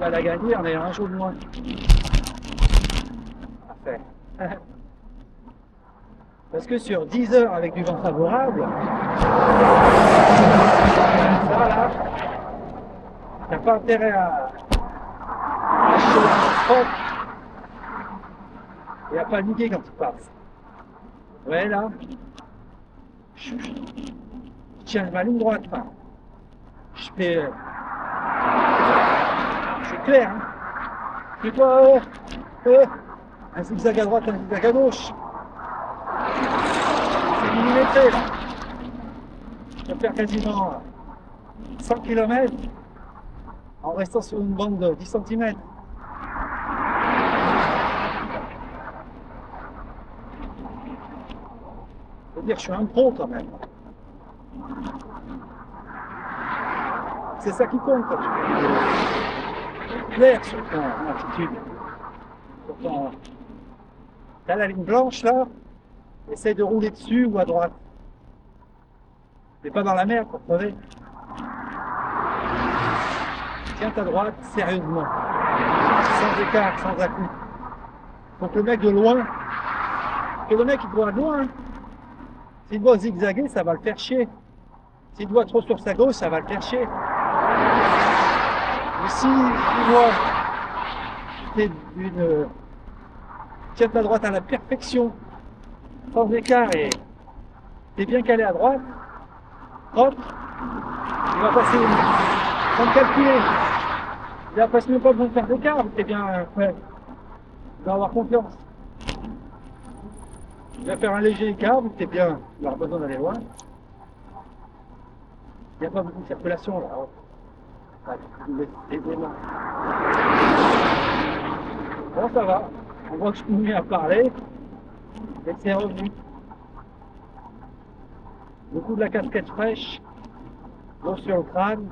pas la gagner, on est un jour de moins. Parfait. Parce que sur 10 heures avec du vent favorable, ça là, t'as pas intérêt à acheter la propre et à paniquer quand tu passes. Ouais là, je tiens ma ligne droite, enfin, je fais, c'est clair, hein. C'est quoi, un zigzag à droite, un zigzag à gauche. C'est millimétré là. Je peux faire quasiment 100 km en restant sur une bande de 10 cm. Je veux dire, je suis un pro quand même. C'est ça qui compte quand tu fais clair sur ton attitude. Sur ton... T'as la ligne blanche là, essaye de rouler dessus ou à droite. T'es pas dans la merde pour crever. Tiens ta droite sérieusement. Sans écart, sans à-coups. Faut que le mec de loin, que le mec il doit loin. S'il doit zigzaguer, ça va le faire chier. S'il doit trop sur sa gauche, ça va le faire chier. Mais si tu vois, tiens ta droite à la perfection, sans écart et t'es bien calé à droite, hop, il va passer sans calculer. Il va passer même pas besoin de faire d'écart, t'es bien, ouais. Il va avoir confiance. Il va faire un léger écart, mais t'es bien, il aura besoin d'aller loin. Il n'y a pas beaucoup de circulation là. Bon, ça va. On voit que je me mets à parler. Et c'est revenu. Le coup de la casquette fraîche, l'eau sur le crâne,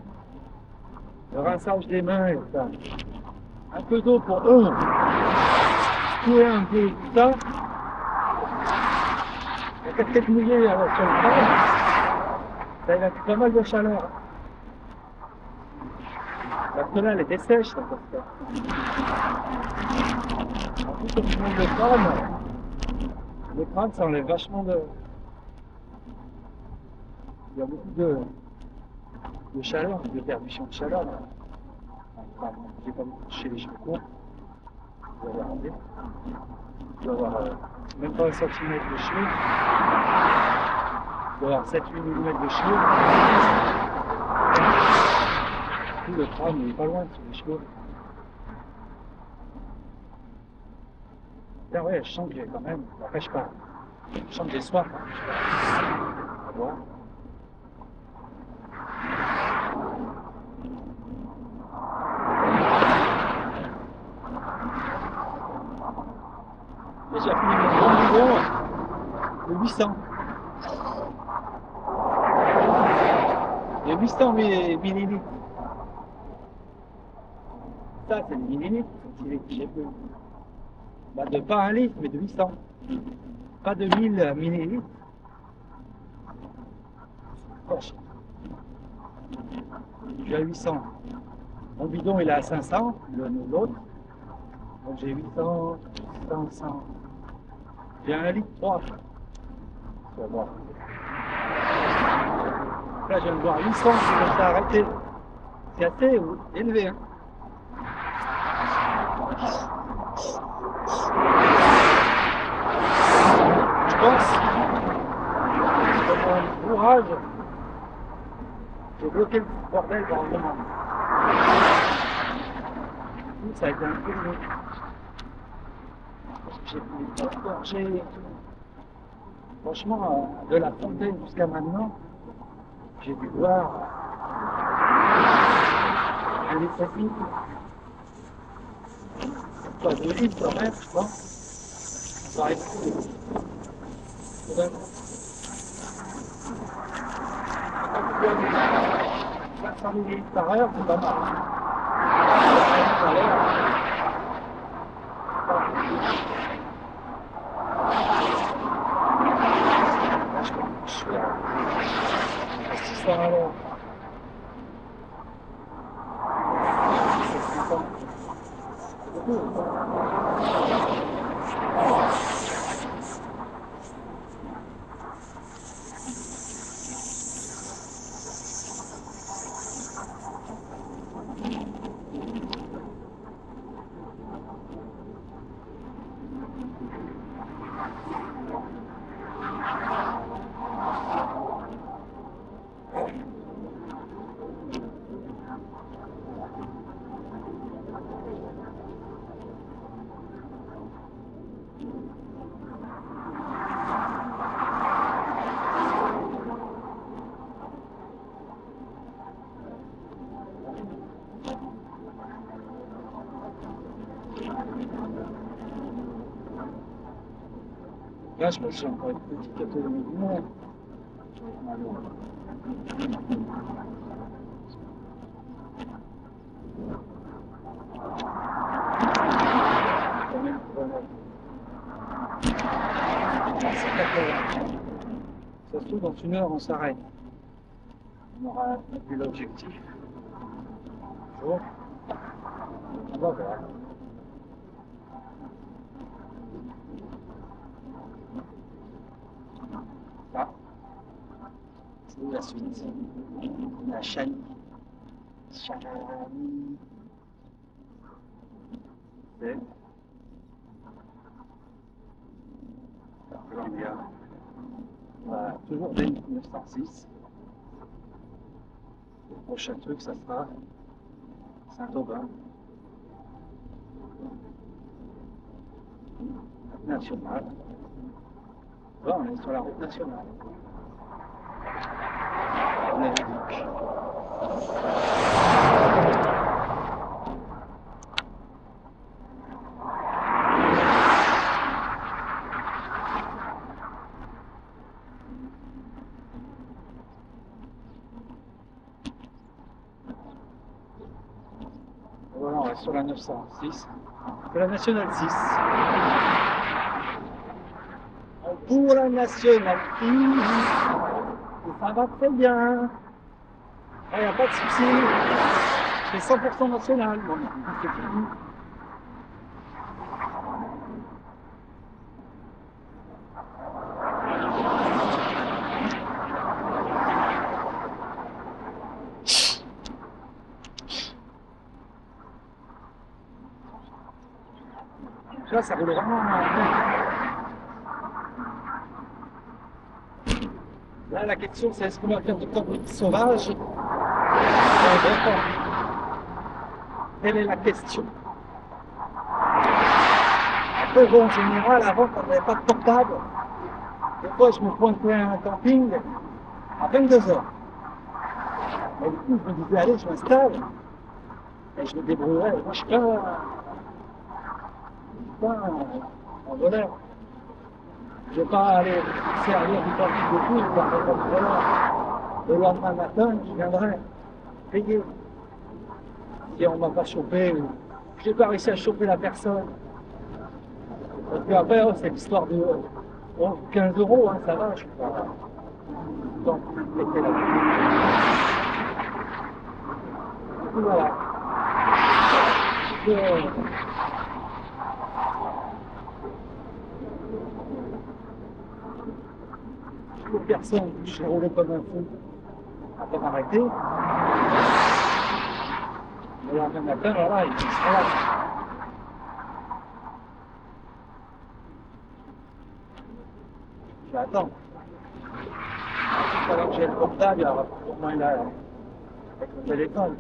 le rinçage des mains et ça. Un peu d'eau pour secouer un peu tout ça. La casquette mouillée sur le crâne, ça il a pas mal de chaleur. Parce que là, elle était sèche, la casquette. En plus, au niveau le crâne, ça enlève vachement de... Il y a beaucoup de chaleur, de perdition de chaleur. Enfin, j'ai pas beaucoup touché les cheveux courts. Je dois avoir enlevé. Je dois avoir même pas 1 cm de cheveux. Je dois avoir 7-8 mm de cheveux. Tout le crâne, il est pas loin sur les cheveux. Là, ouais, je sens que j'ai quand même, après je pars. Je sens que j'ai soif. À boire. Et j'ai fini mon grand bidon de 800. De 800 millilitres. Ça, c'est des millilitres. J'ai peu. Bah, de pas 1 litre, mais de 800. Pas de 1000 millilitres. Proche. Je suis à 800. Mon bidon, il est à 500, l'autre. Donc j'ai 800, 500. J'ai 1 litre 3. Tu vas voir. Là, je viens de voir 800, je vais arrêter. C'est assez élevé. Hein. Je pense que mon bourrage, j'ai bloqué le bordel dans le moment. Ça a été un peu long. J'ai pris une gorgée et tout. Franchement, de la fontaine jusqu'à maintenant, j'ai dû boire un litre et demi. Pas 2 litres quand même, je pense. Ça arrive beaucoup. 500 ml par heure, c'est pas mal. Je suis à 600 à l'heure. Là, je me suis encore une petite autonomie du monde. Ça se trouve, dans une heure, on s'arrête. On aura vu l'objectif. Bon. On va voir. Ah. C'est la suite. La Chani. Chani. C'est. Columbia. Voilà, toujours dès 1906. Le prochain truc, ça sera Saint-Aubin. Nationale. Là, on est sur la route nationale. On est ridique. Voilà, on est sur la 906. C'est la nationale 6. Pour la nationale 6. Et ça va très bien. Il n'y a pas de souci. C'est 100% national. Bon, c'est fini. Là, ça roule vraiment bien. Là, la question, c'est est-ce qu'on va faire de conduite sauvage ou un vrai temps? Quelle est la question? Après, bon, en général, avant, quand on n'avait pas de portable, des fois, je me pointais à un camping à 22h. Et du coup, je me disais, allez, je m'installe et je me débrouillerai. Moi, je suis pas un voleur. Je ne vais pas aller servir du camping de tout, je vais pas de voleur. Le lendemain matin, je viendrai payer. Si on ne m'a pas chopé, ou je n'ai pas réussi à choper la personne. Parce qu'après, c'est l'histoire de 15 €, hein, ça va, je suis pas. Donc, mettez la vie. Et voilà. Pour personne, je roulé comme un fou après m'arrêter. Le lendemain matin, voilà, il se relâche. J'attends. Alors que j'ai le portable, il y aura pour moi là, avec le téléphone.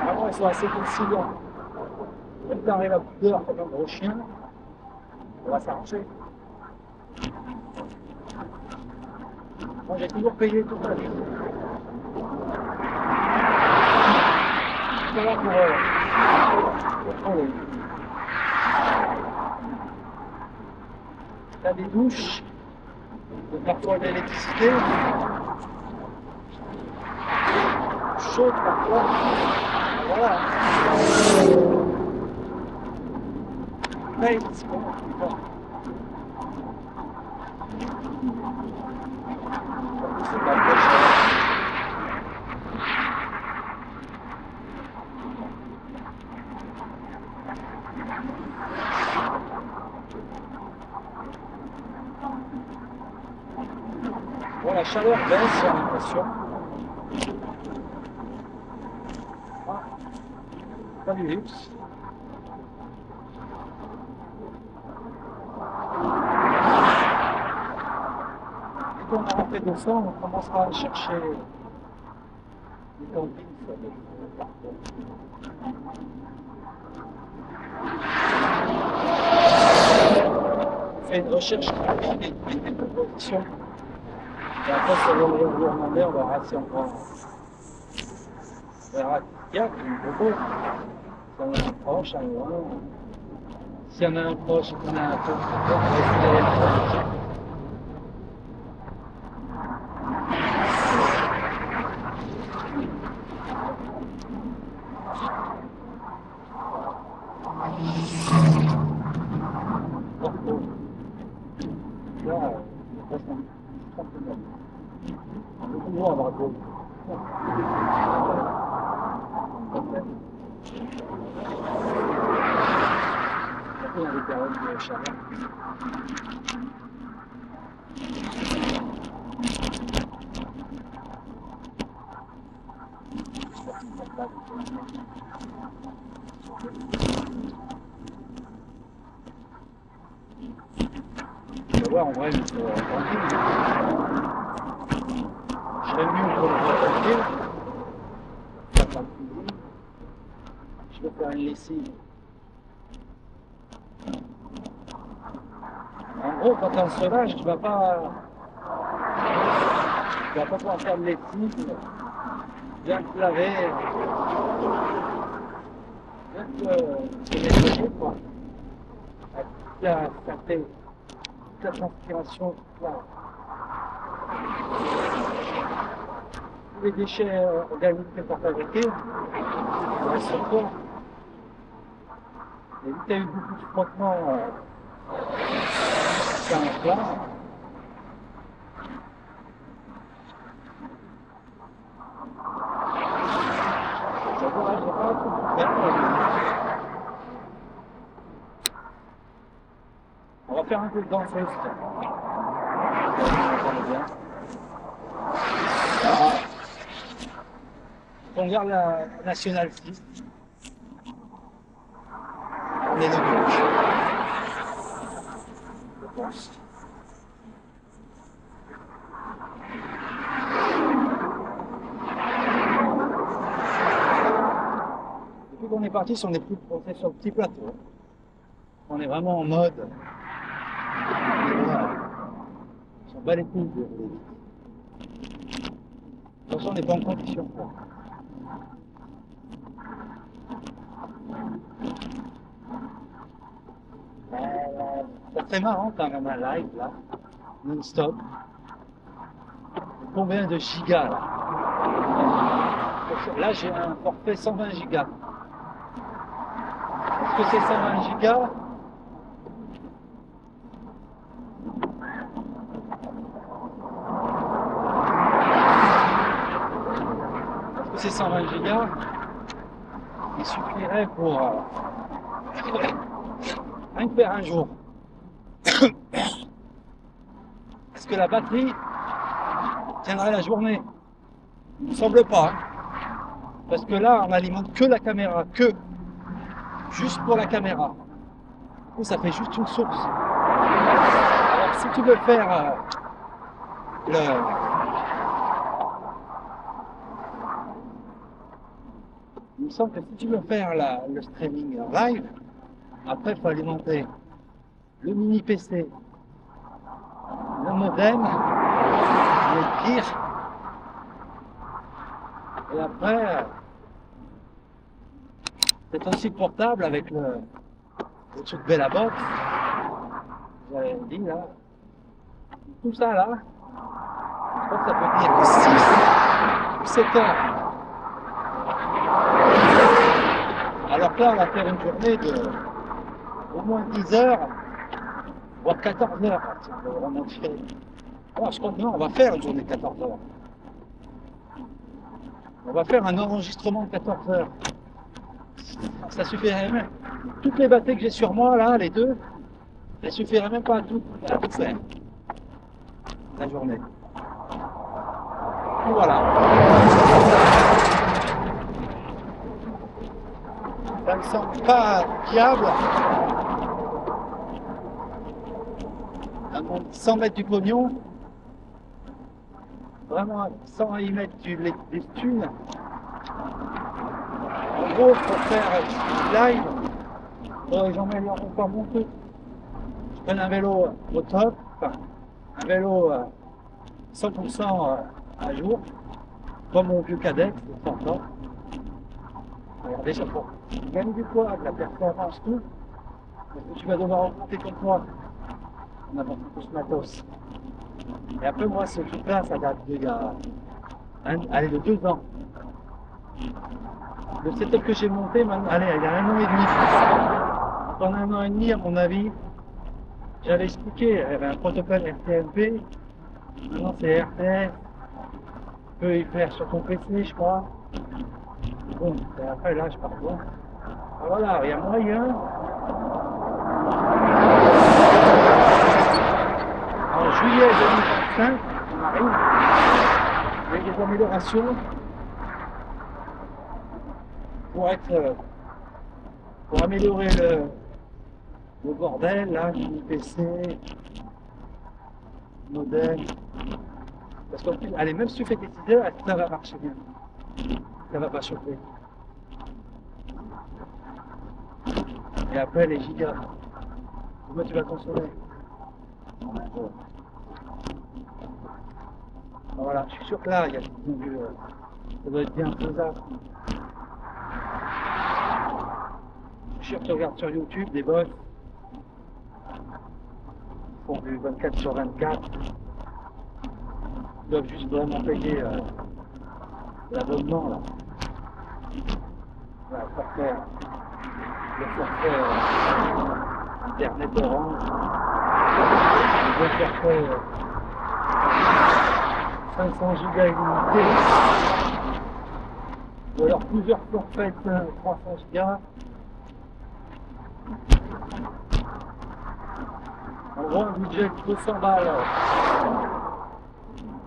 Vraiment, ils sont assez conciliants. Quand tu arrives à bout d'heure comme un gros chien, on va s'arranger. Moi, j'ai toujours payé tout à l'heure. Voilà pour t'as des douches, parfois de l'électricité, chaude parfois, voilà. Mais c'est bon. C'est pas très cher. chaleur baisse, j'ai l'impression. Ah, pas du luxe. Dès qu'on aura fait 200, on commencera à chercher des campings. On fait une recherche rapide et des propositions. Et après, selon le jour demandé, on verra si on prend. On verra qu'il y a une propos. Si on a un proche, un grand. Si on a un proche et qu'on a un proche, on va essayer de là, on passe un peu mal. Beaucoup moins à Braco. Surtout dans les périodes de chaleur. Ouais, en vrai, tranquille. Je serais mieux pour le tranquille. Je vais faire une lessive. En gros, quand tu es en sauvage, tu vas pas pouvoir faire de lessive, bien te laver, bien te nettoyer, quoi. Faire la transpiration, tous les déchets organiques que tu as fabriqués, ils restent sur toi. Et vu que tu as eu beaucoup de frottements sur un plat, on va faire un peu de danseuse. On regarde la Nationale 6. On est de gauche. Je pense. Depuis qu'on est parti, on est plus profond sur le petit plateau. On est vraiment en mode. On s'en bat les couilles. De toute façon, on n'est pas en condition. C'est très marrant quand même un live là, non-stop. Combien de gigas là? Là j'ai un forfait 120 gigas. Est-ce que c'est 120 gigas? Est-ce que c'est 120 gigas? Il suffirait pour rien que faire un jour. Est-ce que la batterie tiendrait la journée? Il ne semble pas. Parce que là, on n'alimente que la caméra, juste pour la caméra. Du coup, ça fait juste une source. Alors, si tu veux faire il me semble que si tu veux faire le streaming live, après, il faut alimenter le mini PC, le modem, le gear, et après, c'est aussi portable avec le truc Bellabox. J'avais dit là, tout ça là, je crois que ça peut tenir 6 ou 7 heures. Alors que là, on va faire une journée de au moins 10 heures, voire 14 heures. Oh, je crois que non, on va faire une journée de 14 heures. On va faire un enregistrement de 14 heures. Ça suffirait même. Toutes les batteries que j'ai sur moi, là, les deux, ça suffirait même pas à tout faire la journée. Voilà. Ça me semble pas fiable. À moins de 100 mètres du pognon, vraiment sans y mettre des thunes. En gros, pour faire du live, j'améliore encore mon truc. Je prends un vélo au top, enfin, un vélo 100% à jour, comme mon vieux cadet, c'est 100 ans. Alors déjà pour gagner du poids, de la performance, tout, parce que tu vas devoir augmenter ton poids en apportant tout ce matos. Et après moi ce truc-là, ça date d'il y a allez, de 2 ans. Le setup que j'ai monté, maintenant, allez, il y a 1 an et demi. Pendant 1 an et demi, à mon avis, j'avais expliqué, il y avait un protocole RTMP, maintenant c'est RTS, tu peux y faire sur ton PC, je crois. Bon, et après là, je pars loin. Ah, voilà, il y a moyen. En juillet 2025, on arrive avec des améliorations pour pour améliorer le bordel, là, du PC, modem. Parce qu'en plus, allez, même si tu fais des 6 heures, ça va marcher bien. Ça va pas chauffer. Et après, les gigas. Comment tu vas consommer? Voilà, je suis sûr que là, il y a ça doit être bien faisable. Je suis sûr que tu regardes sur YouTube des boss qui font du 24/24. Ils doivent juste vraiment payer l'abonnement là. Voilà, le forfait internet orange, le forfait 500 gigas illimité, ou alors plusieurs forfaits 300 gigas. En gros, un budget de 200 balles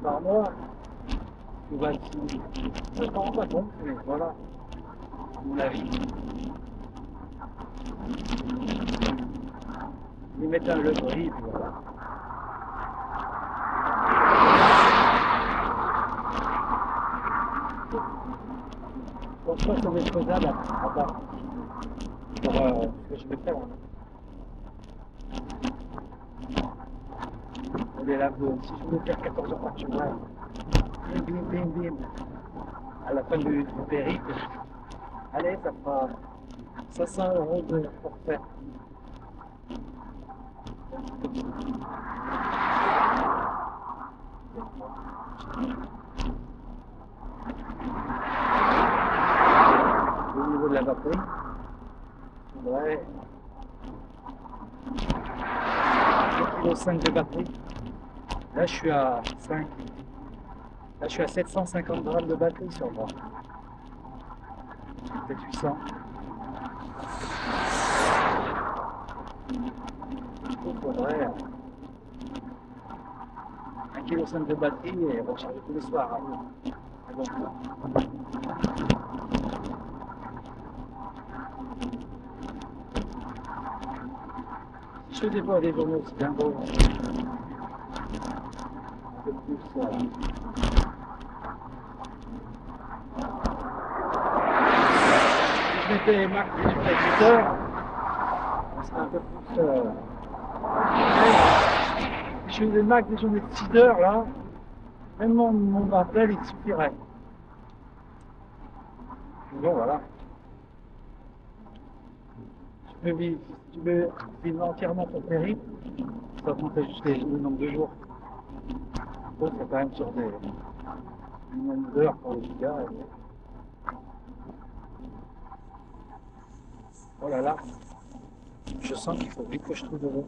par mois, tu vas je ne t'en rends pas compte, mais voilà, à mon avis. Ils mettent un le prix, et puis voilà. Je pense pas que ça va être faisable à part pour ce que je vais faire. On est là, si je voulais faire 14 heures par jour, bim, bim, bim, bim, à la fin du périple, allez, ça fera 500 € de forfait. Au niveau de la batterie, il faudrait 2,5 kg de batterie. Là, je suis à 5. Là, je suis à 750 grammes de batterie sur moi. Peut-être 800. Il faudrait 1,5 kg de batterie et recharger tous les soirs. Hein. Bon. Je fais des fois des journaux, c'est bien beau. Un peu plus. Si je mettais Mac 18 heures, on serait un peu plus. Si je faisais Mac des journées de 6 heures, là, même mon barbel, il suffirait. Bon, voilà. Tu veux vivre entièrement ton périple, ça compte juste le nombre de jours. Donc, c'est quand même sur des millions d'heures pour les gigas. Oh là là, je sens qu'il faut vite que je trouve de l'eau.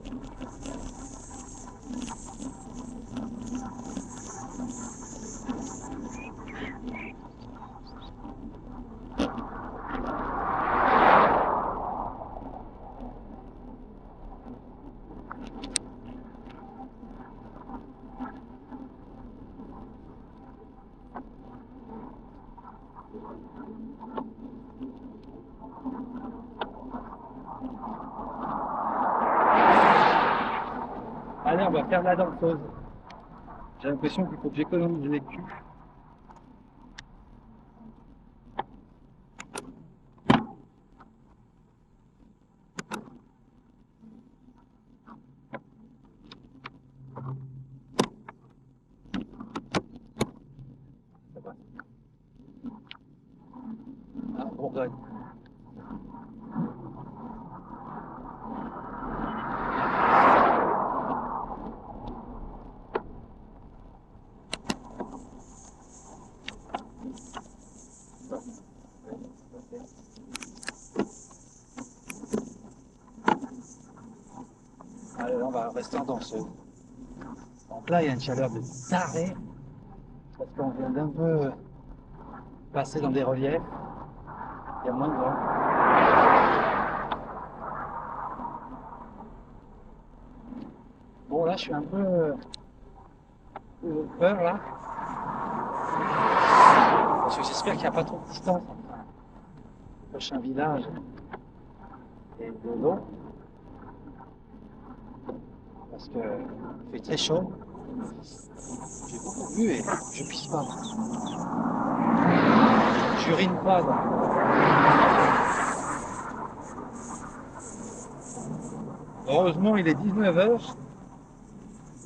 Allez, on va faire la danseuse. J'ai l'impression qu'il faut que j'économise les culs. Ah, Bourgogne. Allez, là, on va rester en danseuse. Donc là, il y a une chaleur de taré, parce qu'on vient d'un peu passer dans des reliefs. Il y a moins de vent. Bon, là, je suis un peu peur, là. Parce que j'espère qu'il n'y a pas trop de distance entre le prochain village et de l'eau. Parce que il fait très chaud. J'ai beaucoup bu et je pisse pas. J'urine pas. Donc. Heureusement, il est 19h.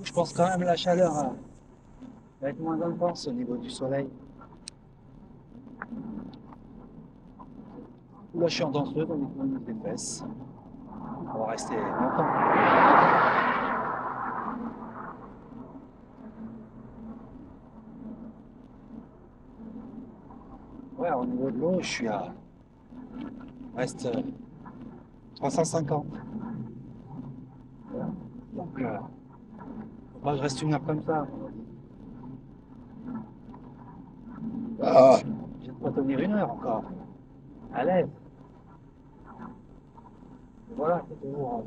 Je pense quand même que la chaleur va être moins intense au niveau du soleil. Là, je suis en danseuse, on économise des fesses. On va rester longtemps. Ouais, au niveau de l'eau, je suis à. Reste 350. Voilà. Donc, faut pas que je reste une heure comme ça. Ah. Je vais pas tenir une heure encore. À l'aise. Et voilà, c'est toujours.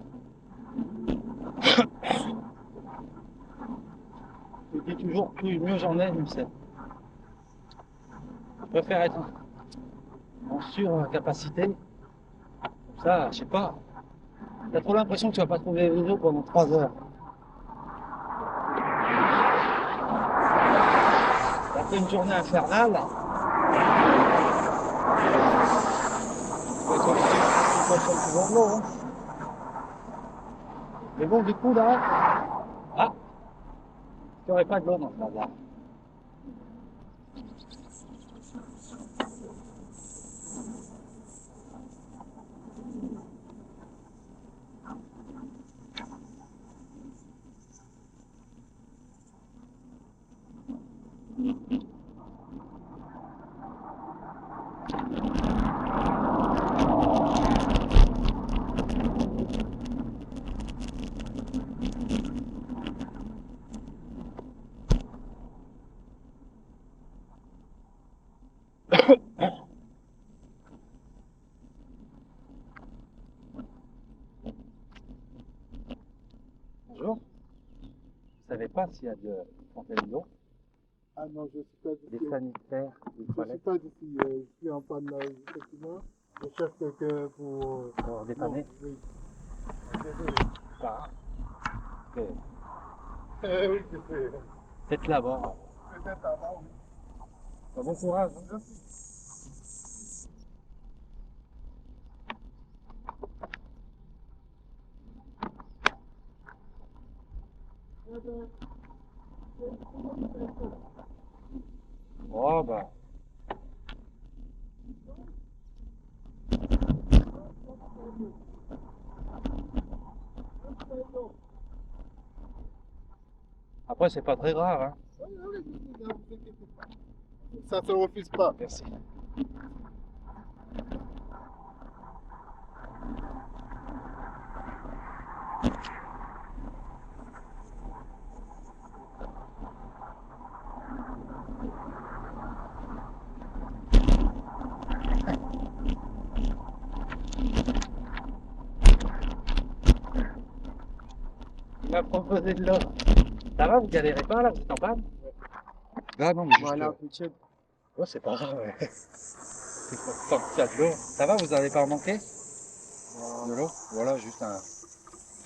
Je dis toujours, plus mieux j'en ai, mieux c'est. Je préfère être en surcapacité. Comme ça, je sais pas. T'as trop l'impression que tu vas pas trouver les eaux pendant 3 heures. Après une journée infernale, faut être un petit l'eau, hein. Mais bon, du coup, là, ah, il n'y aurait pas de l'eau dans ce bazar. Bonjour. Vous savez pas s'il y a de fontaine d'eau, Ah non, je suis pas des d'ici. sanitaires, des Je suis toilettes pas d'ici. Je suis en panne là, effectivement. Je cherche quelqu'un pour. pour dépanner? Non, oui. Désolé. Pas. Oui, je sais. Peut-être là-bas. Peut-être avant, oui. Bon courage. Hein. Merci. Oh bah. Après, c'est pas très grave, hein. Oui, oui, oui, ne vous inquiétez pas. Ça ne se refuse pas. Merci. Il m'a proposé de l'eau. Ça va, vous galérez pas là, vous êtes en panne? Ah non, mais Voilà, juste, Richard. Oh, c'est pas grave, ouais. Tant qu'il y a de l'eau. Ça va, vous n'allez pas en manquer de l'eau? Voilà, juste un.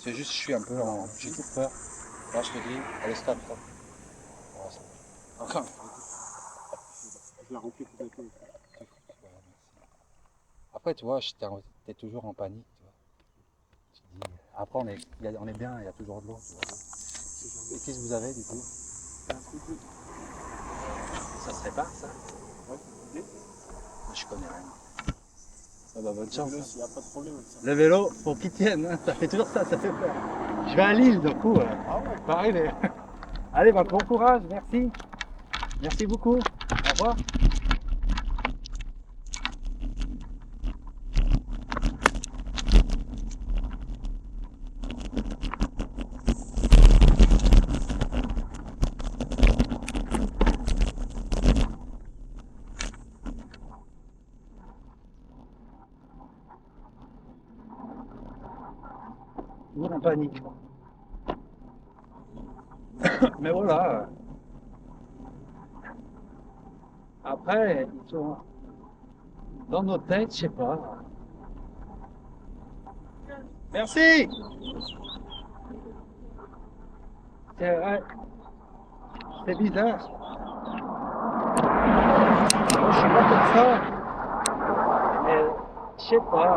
C'est juste, je suis un peu en. J'ai toute peur. Là, je te dis, allez, stop, stop. Voilà, c'est bon. Encore. Je la remplis complètement. Ouais, merci. Après, tu vois, t'es toujours en panique, tu vois. Tu te dis, après, on est bien, il y a toujours de l'eau, tu vois. Et qu'est-ce que vous avez, du coup? Ça se répare, ça? Ouais, c'est Moi, je connais rien. Ah bah, bonne chance. il n'y a pas de problème avec ça. Le vélo, faut qu'il tienne, hein. Ça fait toujours ça, ça fait peur. Je vais à Lille, du coup, Ah ouais, pareil. Allez, bah, bon courage, merci. Merci beaucoup. Au revoir. Toujours en panique. Mais voilà. Après, ils sont dans nos têtes, je sais pas. Merci. C'est vrai. C'est bizarre. Moi, je suis pas comme ça. Mais je sais pas.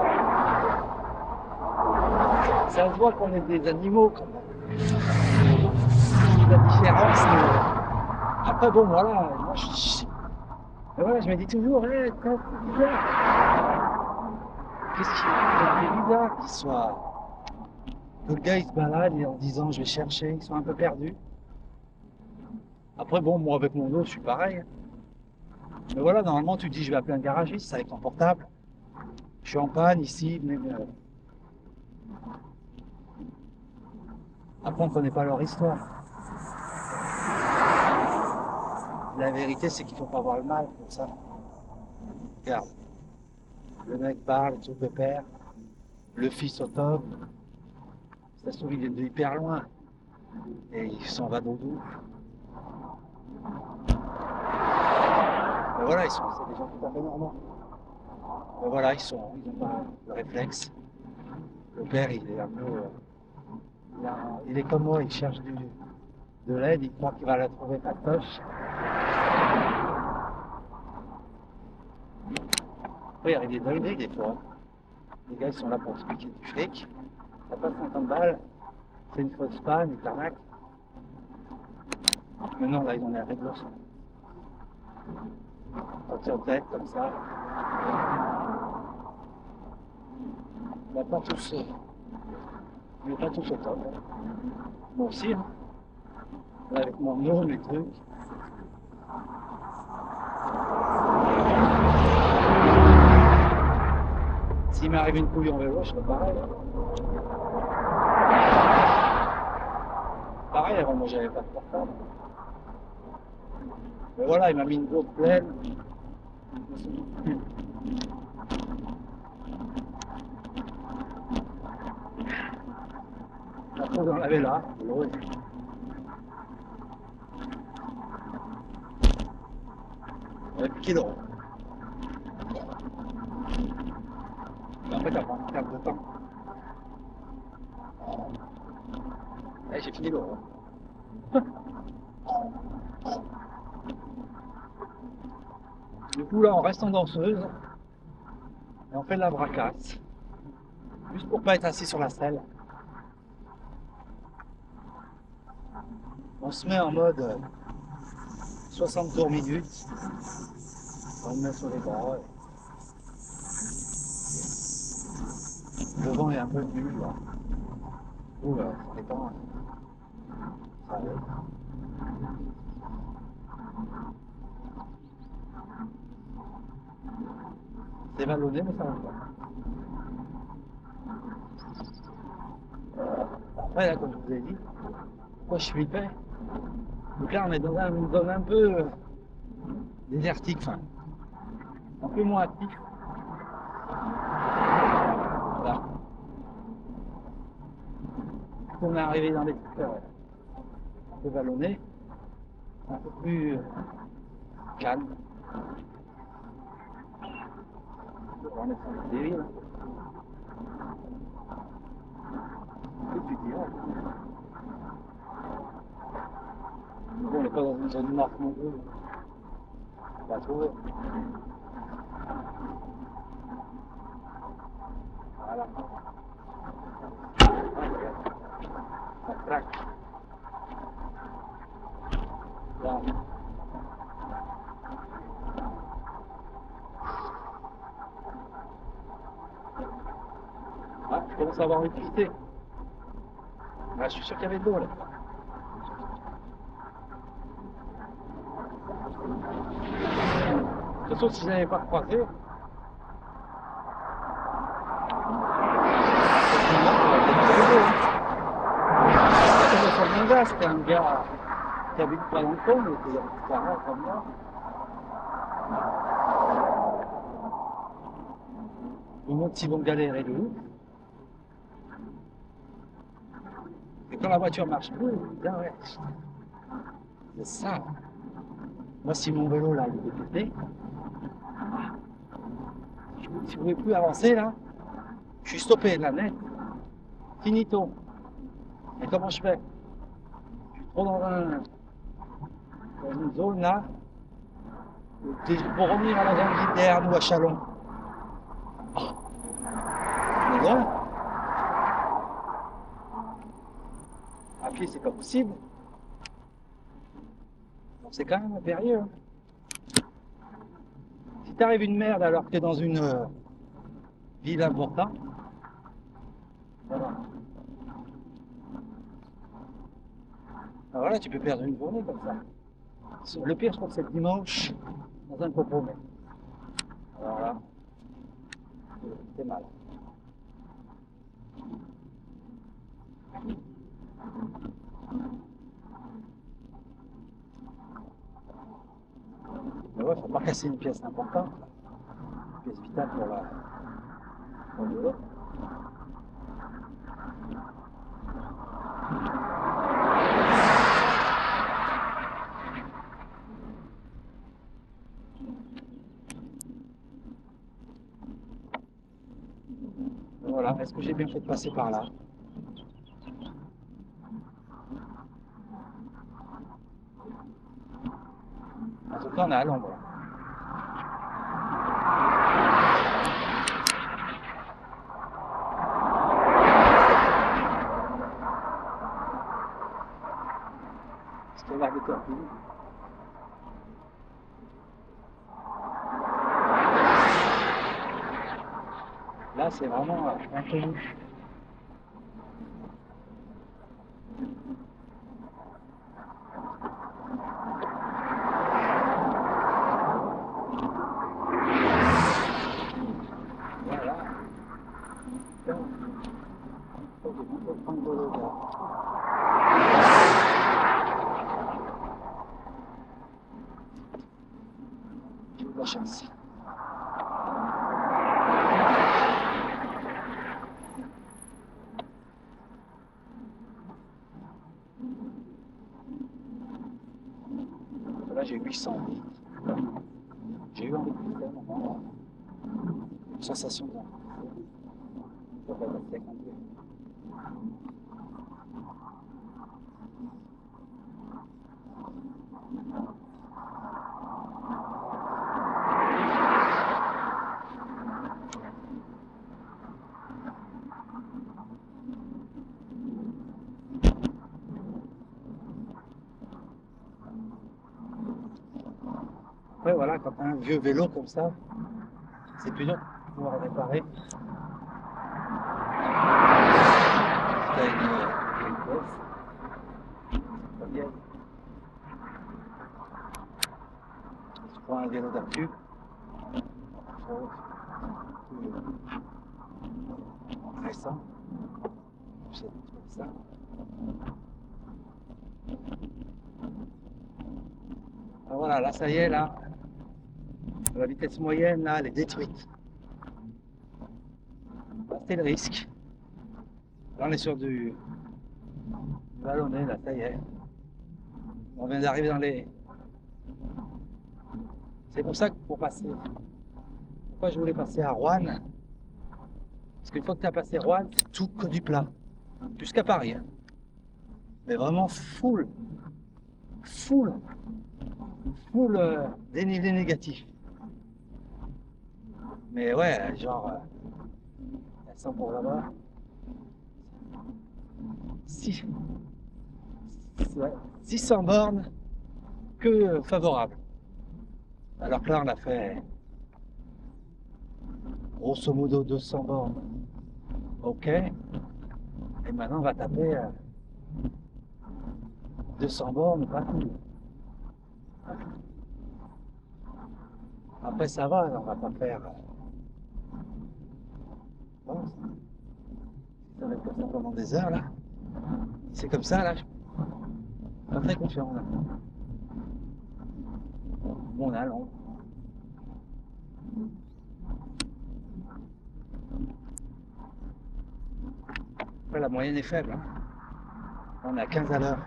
Ça se voit qu'on est des animaux quand même. La différence. Après, bon, voilà. Moi, mais voilà, je me dis toujours, c'est bizarre. C'est bizarre qu'ils soient. Que le gars il se balade et en disant je vais chercher, ils sont un peu perdus. Après, bon, moi avec mon dos, je suis pareil. Mais voilà, normalement, tu te dis je vais appeler un garagiste avec ton portable. Je suis en panne ici, mais après, on ne connaît pas leur histoire. La vérité, c'est qu'il ne faut pas voir le mal comme ça. Regarde, le mec parle, tout pépère, le fils au top, ça se trouve, il est de hyper loin. Et il s'en va doudou. Mais voilà, c'est des gens tout à fait normaux. Mais voilà, ils ont pas le réflexe. Le père, il est un peu. Il est comme moi, il cherche de l'aide, il croit qu'il va la trouver patoche. Après, il y a des dingueries des fois. Les gars, ils sont là pour se piquer du fric. Ça passe 50 balles, c'est une fausse panne, une tarnaque. Mais non, là, ils ont l'air réglos. Quand en tête, comme ça. On n'a pas tous. On n'est pas tous au top. Hein. Moi aussi, hein. Là, avec mon nom, mes trucs. S'il m'arrive une couille en vélo, je serais pareil. Pareil, avant, moi, j'avais pas de portable. Mais voilà, il m'a mis une grosse pleine. Après, on l'avait là. L'eau. Avec kilo. Mais après, t'as pas un quart de temps. Allez, j'ai fini l'eau. Du coup, là, on reste en danseuse. Et on fait de la bracasse. Juste pour pas être assis sur la selle. On se met en mode 60 tours minutes. On le met sur les bras. Le vent est un peu nul là. Ouh là, ça dépend. Ça allait. C'est vallonné, mais ça va pas. Après, là, comme je vous ai dit, pourquoi je flippais? Donc là, on est dans une zone un peu désertique, enfin, un peu moins actif. Voilà. On est arrivé dans des trucs un peu vallonnés, un peu plus calme. On est sur le délire. Qu'est-ce que tu dis, hein? Bon, on n'est pas dans une zone morte non plus. On va trouver. Voilà. Ça craque. Là. Ah, je commence à avoir envie de quitter. Ah, je suis sûr qu'il y avait de l'eau là. De toute façon, si je n'avais pas croisé, c'était un gars qui habite pas dans le coin, mais qui habite par là, comme moi. Ils montent s'ils vont galérer de ouf. Et quand la voiture marche plus, ils disent, ah ouais, c'est ça. Moi, si mon vélo là, il est pété, si vous ne pouvez plus avancer là, je suis stoppé là, net. Finito. Et comment je fais? Je suis trop dans une zone là, pour revenir à la zone d'Hiterne ou à Chalon. On est loin. À pied, c'est pas possible. Donc c'est quand même périlleux. Si t'arrives une merde alors que t'es dans une ville importante, voilà. Alors là, tu peux perdre une journée comme ça. Le pire, je crois que c'est le dimanche, dans un compromis. Alors là, c'est mal. Mais ouais, faut pas casser une pièce importante, une pièce vitale pour le vélo. Voilà, est-ce que j'ai bien fait de passer par là? En tout cas, on est à l'ombre. Est-ce qu'il y a l'air de torpille? Là, c'est vraiment inconnu. Voilà. J'ai eu de la chance. Là, j'ai 800 litres. J'ai eu envie de quitter à un moment. Une sensation de ouais, voilà, quand t'as un vieux vélo comme ça, c'est plus dur de pouvoir réparer. Si t'as une bosse, pas vieille. Si tu prends un vélo d'actu, récent, c'est comme ça. Ah, voilà, là ça y est, là, la vitesse moyenne, là, elle est détruite. Là, c'était le risque. Là, on est sur du vallonné, là, ça y est. On vient d'arriver dans les C'est pour ça que pourquoi je voulais passer à Rouen. Parce qu'une fois que tu as passé Rouen, c'est tout que du plat. Jusqu'à Paris. Hein. Mais vraiment full dénivelé négatif. Mais ouais, genre, elles sont pour là-bas. 600 bornes que favorables. Alors que là, on a fait grosso modo 200 bornes. Ok. Et maintenant, on va taper 200 bornes, pas tout. Après, ça va, on va pas faire. Bon, ça va être comme ça pendant des heures, là. C'est comme ça, là. Je suis pas très confiant, là. Bon, allons. Après, la moyenne est faible. Hein. On est à 15 à l'heure.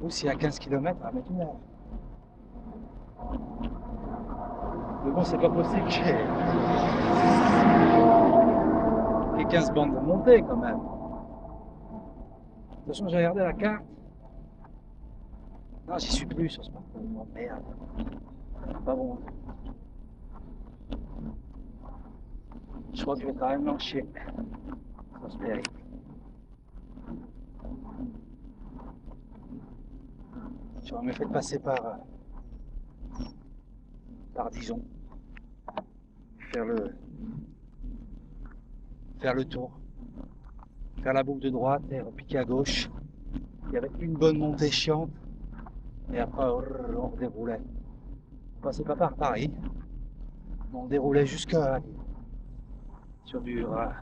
Ou si à 15 km, on va mettre une heure. Mais bon, c'est pas possible que j'ai 15 bandes de montée quand même. De toute façon, j'ai regardé la carte. Non, j'y suis plus sur ce parcours. Oh, merde. Pas bon. Je crois que je vais quand même l'enchier. Ça se mérite. J'aurais mieux fait de passer par Dijon. Faire le tour. Faire la boucle de droite et repiquer à gauche. Il y avait une bonne montée chiante. Et après, on déroulait. On passait pas par Paris. On déroulait jusqu'à sur du rapide.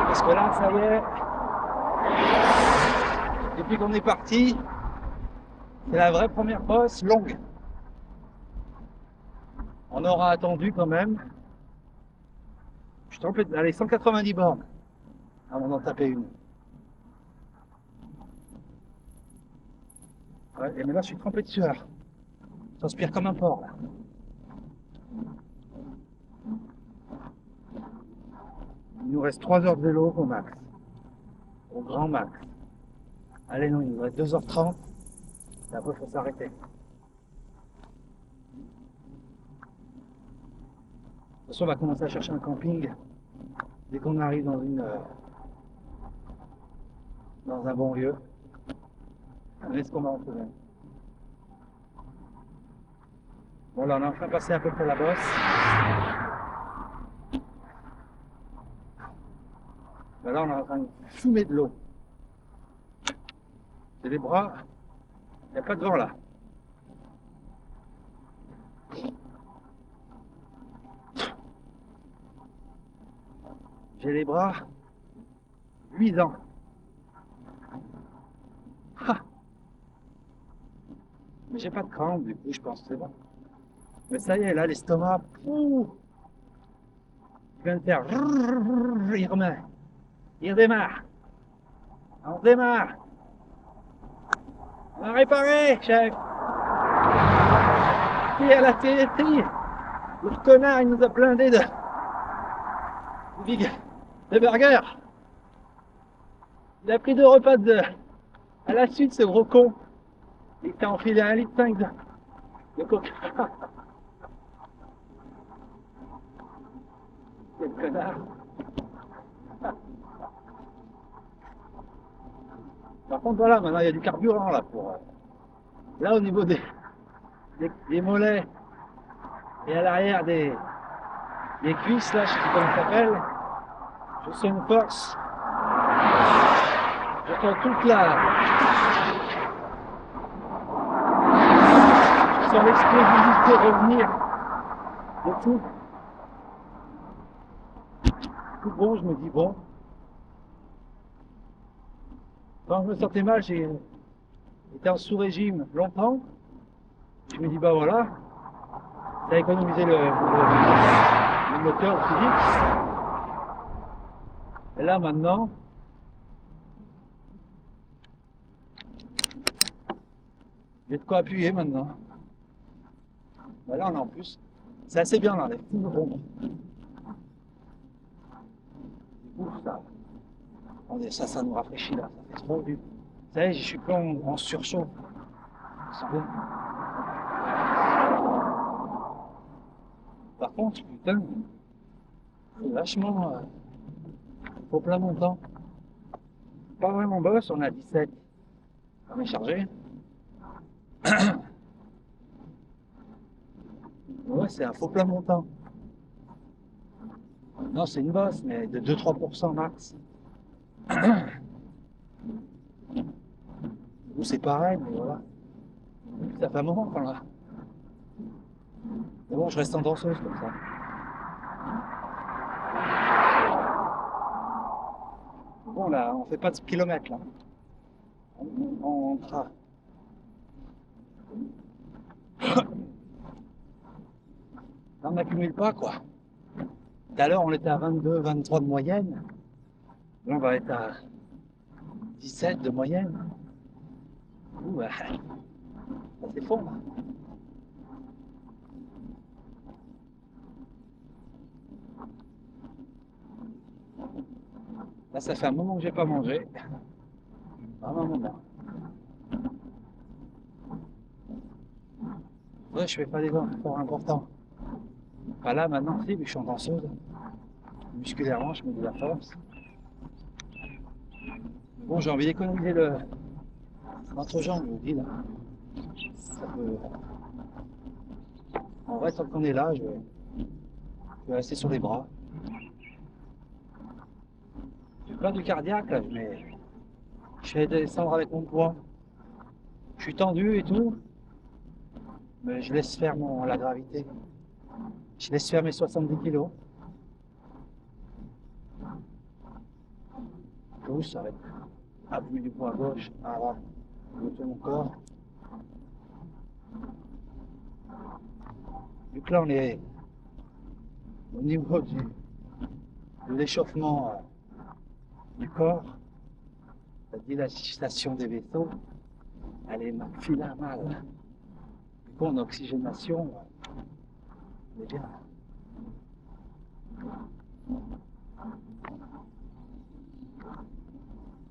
Parce que là, ça y est, depuis qu'on est parti, c'est la vraie première bosse longue. On aura attendu quand même, je suis trompé, allez, 190 bornes avant d'en taper une. Ouais, et mais là, je suis trempé de sueur. Je transpire comme un porc, là. Il nous reste 3 heures de vélo au max. Au grand max. Allez, non, il nous reste 2h30. Et après, il faut s'arrêter. De toute façon, on va commencer à chercher un camping dès qu'on arrive dans un bon lieu. Est-ce qu'on va en trouver? Bon, là, on est enfin passé à peu près la bosse. Ben là, on est en train de fumer de l'eau. C'est les bras. Il n'y a pas de vent là. J'ai les bras luisants. Ah. Mais j'ai pas de crampe, du coup, je pense que c'est bon. Mais ça y est, là, l'estomac, il vient de faire. Il remet. Il redémarre. On redémarre. On va réparer, chef. Et à la télé, le connard, il nous a blindé de burgers. Il a pris 2 repas à la suite, ce gros con. Il t'a enfilé 1,5 litre de coca. Quel connard. Par contre, voilà, maintenant il y a du carburant là pour. Là, au niveau des mollets et à l'arrière des cuisses, là, je sais pas comment ça s'appelle. Je sens une force. Je sens toute je sens l'explosivité revenir. De tout. Tout bon, je me dis bon. Quand je me sentais mal, j'ai été en sous-régime longtemps. Je me dis bah voilà, Ça a économisé le moteur aussi vite. Et là maintenant, j'ai de quoi appuyer maintenant. Ben là on est en plus. C'est assez bien là, les petits ronds. Ouf ça. Attendez, ça nous rafraîchit là, ça fait trop du. Vous savez, je suis plus en surchauffe. C'est bon. Par contre, putain, c'est vachement au plein montant. Pas vraiment boss, on a 17. On est chargé. Ouais, c'est un faux plat montant. Non, c'est une bosse, mais de 2-3% max. Ou c'est pareil, mais voilà. Ça fait un moment qu'on l'a. Mais bon, je reste en danseuse comme ça. Bon, là, on fait pas de kilomètres, là. On tra- on n'accumule pas, quoi. Tout à l'heure, on était à 22, 23 de moyenne. Là, on va être à 17 de moyenne. Ouh, bah, ça s'effondre. Là, ça fait un moment que j'ai pas mangé. Vraiment un moment. Ouais, je fais pas des efforts importants. Pas là, maintenant, si, vu que je suis en danseuse. Musculairement, je mets de la force. Bon, j'ai envie d'économiser l'entrejambe, je vous dis là. Ça peut... En vrai, tant qu'on est là, je vais rester sur les bras. J'ai pas du cardiaque là, mais je vais descendre avec mon poids. Je suis tendu et tout, mais je laisse faire la gravité. Je laisse faire mes 70 kilos. Tout, ça va être appuyer du poids à gauche, à droite, monter mon corps. Vu que là, on est au niveau de l'échauffement du corps, la dilatation des vaisseaux, elle est file à mal. Du coup, en oxygénation, on est bien.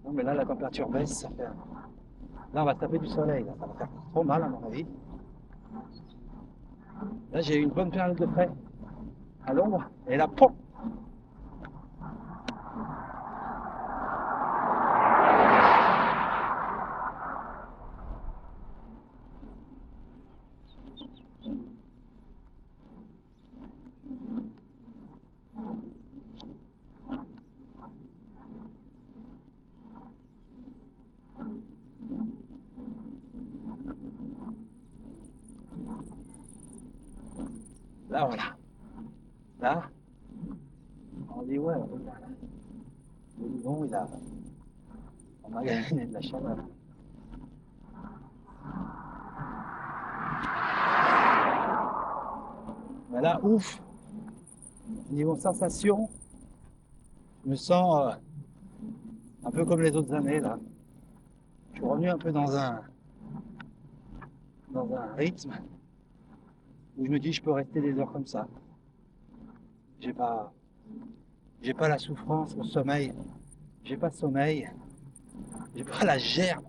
Non, mais là, la température baisse, ça fait. Là, on va taper du soleil, là. Ça va faire trop mal, à mon avis. Là, j'ai eu une bonne période de frais à l'ombre, et là, pom! Là, voilà. Là, on dit, ouais, le bidon, on a gagné de la chaleur. Mais là, ouf, niveau sensation, je me sens un peu comme les autres années, là. Je suis revenu un peu dans un rythme où je me dis, je peux rester des heures comme ça. J'ai pas, j'ai pas la souffrance au sommeil. J'ai pas de sommeil. J'ai pas la gerbe.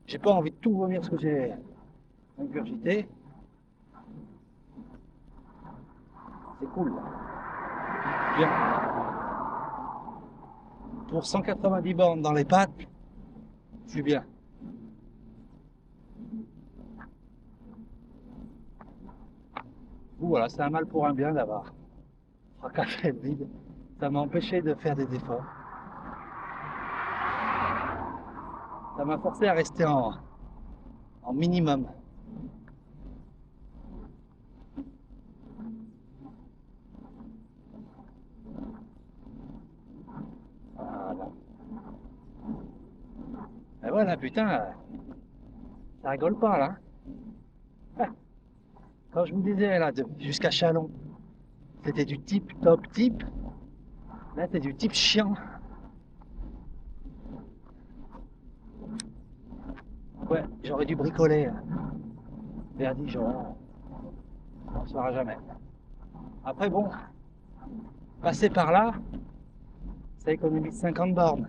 J'ai pas envie de tout vomir ce que j'ai ingurgité. C'est cool. Bien. Pour 190 bornes dans les pattes, je suis bien. Voilà, c'est un mal pour un bien d'avoir un café vide. Ça m'a empêché de faire des efforts. Ça m'a forcé à rester en minimum. Voilà. Et voilà, putain, ça rigole pas là. Quand je vous disais là, jusqu'à Chalon, c'était du type top type. Là, c'est du type chiant. Ouais, j'aurais dû bricoler. Verdi, genre, on ne saura jamais. Après, bon, passer par là, ça économise 50 bornes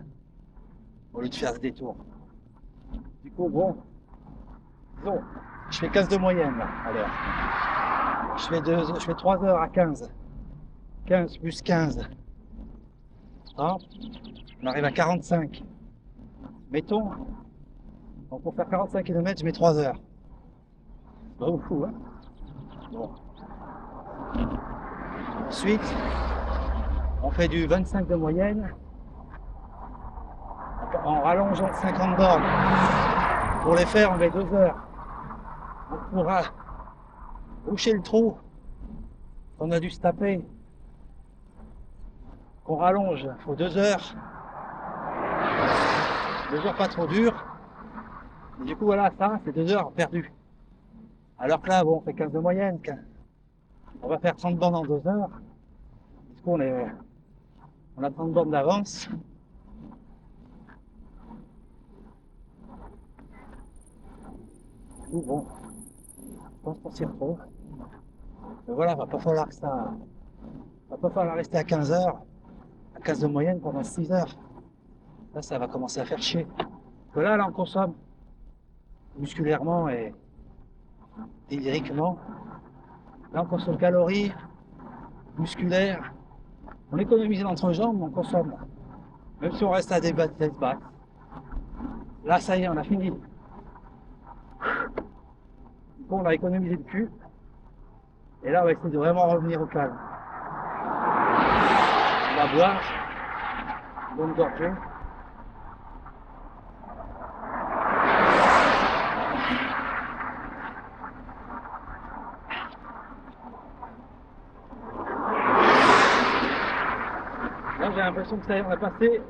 au lieu de faire ce détour. Du coup, bon, disons, je fais 15 de moyenne là, à l'heure. Je fais 3 heures à 15. 15 plus 15. Hein, on arrive à 45. Mettons, donc pour faire 45 km, je mets 3 heures. C'est pas beaucoup, hein. Bon. Ensuite, on fait du 25 de moyenne en rallongeant 50 bornes. Pour les faire, on met 2 heures. On pourra boucher le trou qu'on a dû se taper. Qu'on rallonge, il faut 2 heures. 2 heures pas trop dures. Et du coup, voilà, ça, c'est 2 heures perdues. Alors que là, bon, on fait 15 de moyenne. On va faire 30 bornes en 2 heures. Du coup, on a 30 bornes d'avance. Du coup, bon, je pense qu'on s'y retrouve. Mais voilà, va pas falloir rester à 15 heures, à 15 de moyenne pendant 6 heures. Là, ça va commencer à faire chier. Que là, on consomme musculairement et lyriquement. Là, on consomme calories, musculaires. On économise l'entrejambe, mais on consomme. Même si on reste à des basses. Là, ça y est, on a fini. Bon, on a économisé le cul. Et là, on va essayer de vraiment revenir au calme. On va boire. Bonne gorgée. Là, j'ai l'impression que ça y est, on a passé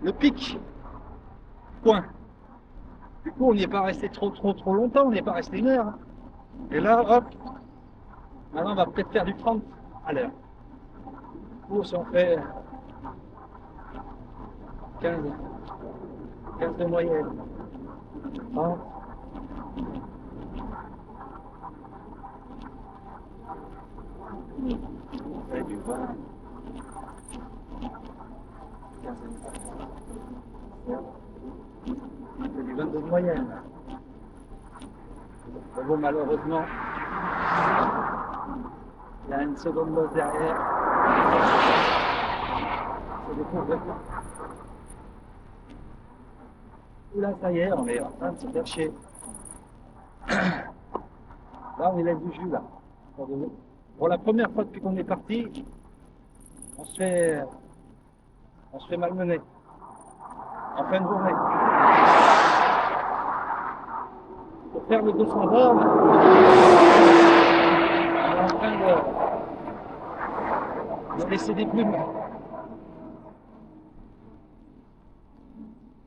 le pic. Point. Du coup, on n'y est pas resté trop longtemps, on n'y est pas resté 1 heure. Et là, hop, maintenant on va peut-être faire du 30 à l'heure. Du coup, si on fait 15 de moyenne, 30, on fait du 20, 15 c'est du 22 de moyenne. Mais bon, malheureusement, il y a une seconde dose derrière. C'est des complètement. Et là, ça y est, on est en train de se faire chier. Là, on élève du jus, là. Pour la première fois depuis qu'on est parti, on se fait malmener. En fin de journée. Pour faire le 200 bornes, on est en train de laisser des plumes.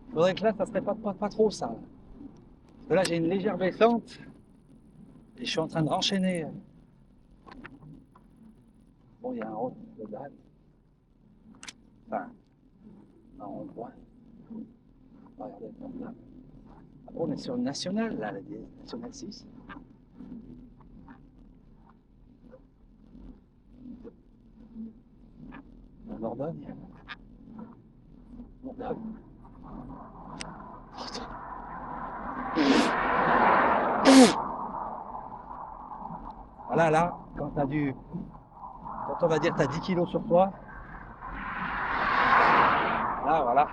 Il faudrait que là, ça serait pas trop ça. Parce que là, j'ai une légère descente et je suis en train de renchaîner. Bon, il y a un road de dalle. Enfin, un rond-point. Regardez, là. Après, on est sur une nationale, là, la nationale 6. En Dordogne. Dordogne. Voilà, là, quand on va dire t'as 10 kilos sur toi, là, voilà.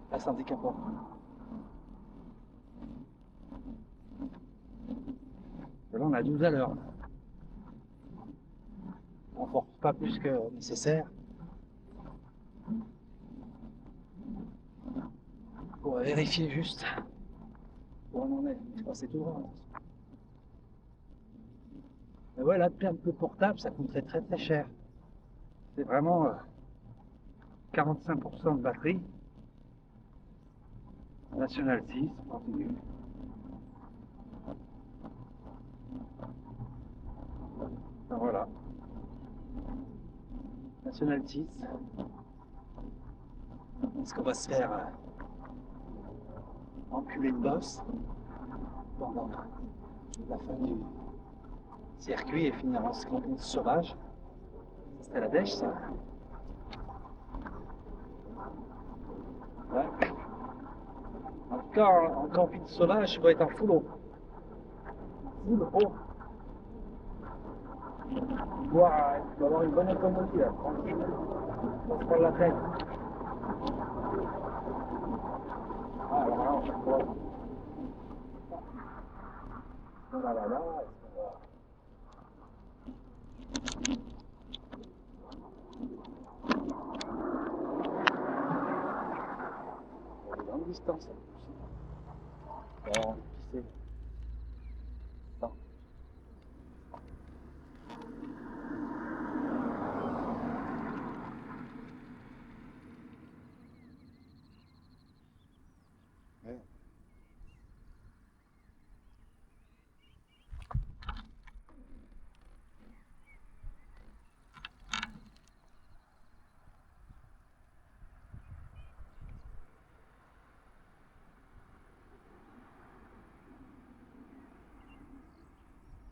Là, c'est handicapant. Là, on a 12 à l'heure. On ne force pas plus que nécessaire. Pour vérifier juste où on en est. Je crois que c'est tout grand. Mais ouais, là, de perdre le portable, ça coûterait très cher. C'est vraiment 45% de batterie. National 6, on continue. Voilà. National 6. Est-ce qu'on va se faire enculer une bosse pendant la fin du circuit et finir en camping sauvage? C'était la dèche, ça? Ouais. En tout cas, en camping sauvage, il va être en full eau. Full eau. Il doit avoir une bonne autonomie, là, tranquille. On va se prendre la tête. Ah, alors là, on va voir. Oh là là là, longue distance. Bon, pisser. Non. Ouais.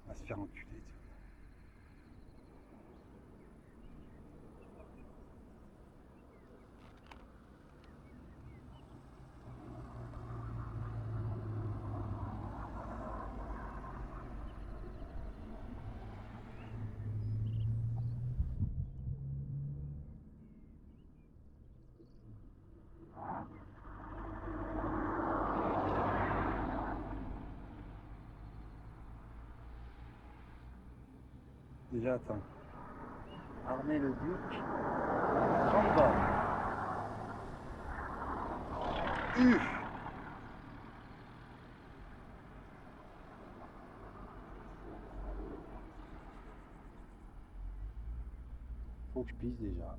On va se faire enculer. Déjà, attends. Armée le Duc. Chamba. Faut que je pisse déjà.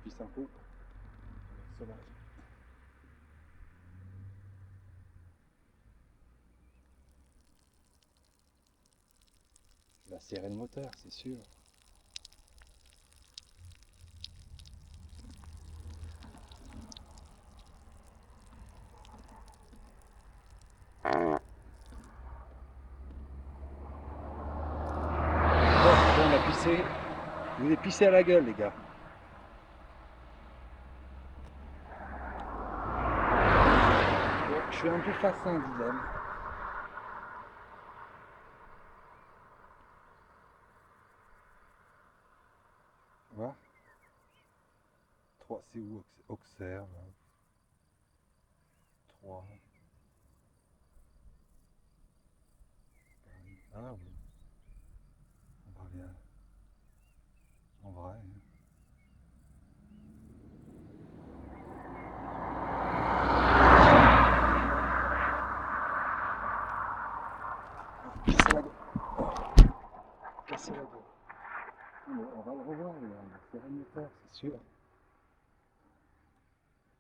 Je pisse un coup. Sauvage. Il va serrer le moteur, c'est sûr. Bon, on a pissé. Je vous ai pissé à la gueule, les gars. Bon, je suis un peu face à un dilemme. Voilà. 3, c'est où Auxerre, là. 3. Ah oui. On va bien. En vrai. Casser la gueule. Casser la gueule. On va le revoir, là. Il a serré le moteur, c'est sûr.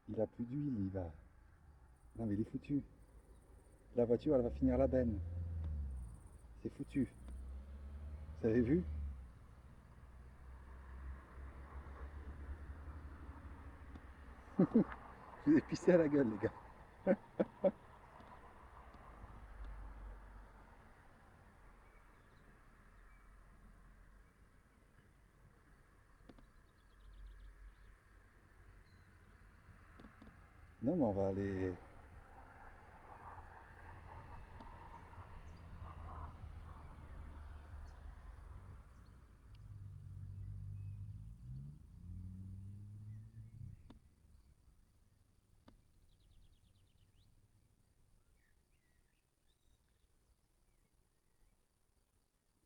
Il a plus d'huile, il va. Non mais il est foutu. La voiture, elle va finir la benne. C'est foutu. Vous avez vu? Je vous ai pissé à la gueule, les gars. Non, mais on va aller.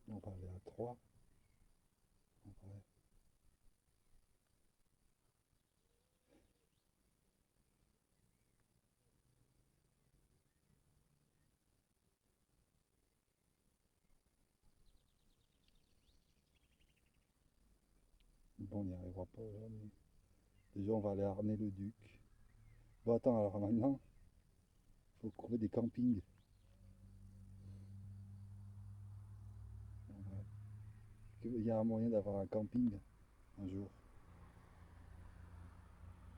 On va aller à 3. En vrai. Bon, on n'y arrivera pas aujourd'hui. Déjà, on va aller à Arnay-le-Duc. Bon, attends, alors maintenant, il faut trouver des campings. Ouais. Il y a un moyen d'avoir un camping un jour.